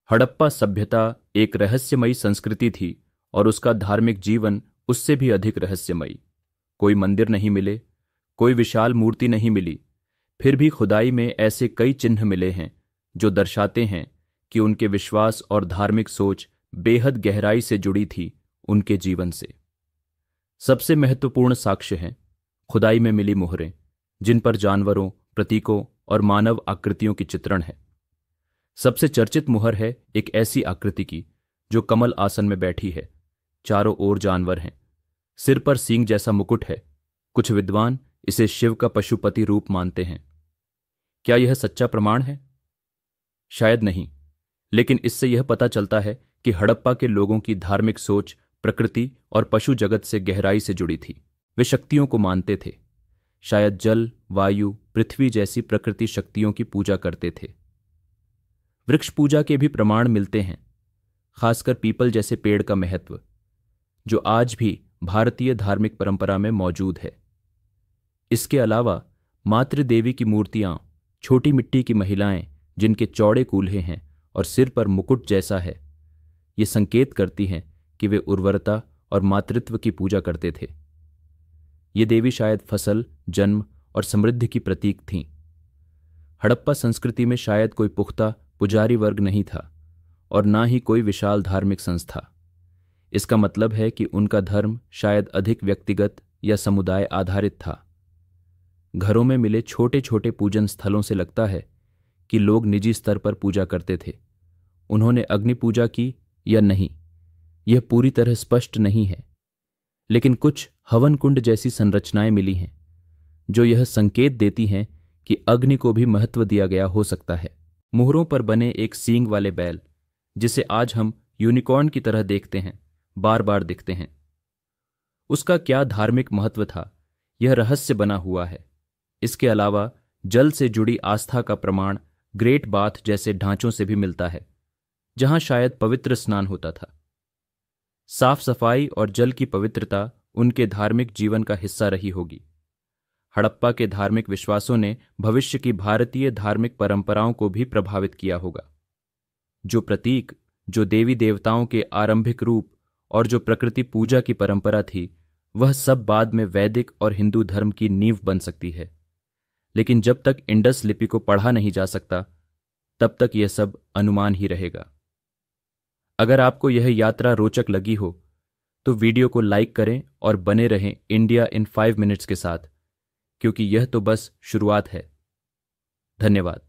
हड़प्पा सभ्यता एक रहस्यमयी संस्कृति थी और उसका धार्मिक जीवन उससे भी अधिक रहस्यमयी। कोई मंदिर नहीं मिले, कोई विशाल मूर्ति नहीं मिली, फिर भी खुदाई में ऐसे कई चिन्ह मिले हैं जो दर्शाते हैं कि उनके विश्वास और धार्मिक सोच बेहद गहराई से जुड़ी थी उनके जीवन से। सबसे महत्वपूर्ण साक्ष्य हैं खुदाई में मिली मुहरें, जिन पर जानवरों, प्रतीकों और मानव आकृतियों की चित्रण है। सबसे चर्चित मुहर है एक ऐसी आकृति की जो कमल आसन में बैठी है। चारों ओर जानवर हैं, सिर पर सींग जैसा मुकुट है। कुछ विद्वान इसे शिव का पशुपति रूप मानते हैं। क्या यह सच्चा प्रमाण है? शायद नहीं, लेकिन इससे यह पता चलता है कि हड़प्पा के लोगों की धार्मिक सोच प्रकृति और पशु जगत से गहराई से जुड़ी थी। वे शक्तियों को मानते थे, शायद जल, वायु, पृथ्वी जैसी प्रकृति शक्तियों की पूजा करते थे। वृक्ष पूजा के भी प्रमाण मिलते हैं, खासकर पीपल जैसे पेड़ का महत्व, जो आज भी भारतीय धार्मिक परंपरा में मौजूद है। इसके अलावा मातृदेवी की मूर्तियां, छोटी मिट्टी की महिलाएं जिनके चौड़े कूल्हे हैं और सिर पर मुकुट जैसा है, ये संकेत करती हैं कि वे उर्वरता और मातृत्व की पूजा करते थे। ये देवी शायद फसल, जन्म और समृद्धि की प्रतीक थीं। हड़प्पा संस्कृति में शायद कोई पुख्ता पुजारी वर्ग नहीं था और ना ही कोई विशाल धार्मिक संस्था। इसका मतलब है कि उनका धर्म शायद अधिक व्यक्तिगत या समुदाय आधारित था। घरों में मिले छोटे छोटे पूजन स्थलों से लगता है कि लोग निजी स्तर पर पूजा करते थे। उन्होंने अग्नि पूजा की या नहीं, यह पूरी तरह स्पष्ट नहीं है, लेकिन कुछ हवन कुंड जैसी संरचनाएं मिली हैं जो यह संकेत देती हैं कि अग्नि को भी महत्व दिया गया हो सकता है। मुहरों पर बने एक सींग वाले बैल, जिसे आज हम यूनिकॉर्न की तरह देखते हैं, बार बार दिखते हैं। उसका क्या धार्मिक महत्व था, यह रहस्य बना हुआ है। इसके अलावा जल से जुड़ी आस्था का प्रमाण ग्रेट बाथ जैसे ढांचों से भी मिलता है, जहां शायद पवित्र स्नान होता था। साफ सफाई और जल की पवित्रता उनके धार्मिक जीवन का हिस्सा रही होगी। हड़प्पा के धार्मिक विश्वासों ने भविष्य की भारतीय धार्मिक परंपराओं को भी प्रभावित किया होगा। जो प्रतीक, जो देवी देवताओं के आरंभिक रूप और जो प्रकृति पूजा की परंपरा थी, वह सब बाद में वैदिक और हिंदू धर्म की नींव बन सकती है। लेकिन जब तक इंडस लिपि को पढ़ा नहीं जा सकता, तब तक यह सब अनुमान ही रहेगा। अगर आपको यह यात्रा रोचक लगी हो तो वीडियो को लाइक करें और बने रहें इंडिया इन 5 मिनट्स के साथ, क्योंकि यह तो बस शुरुआत है। धन्यवाद।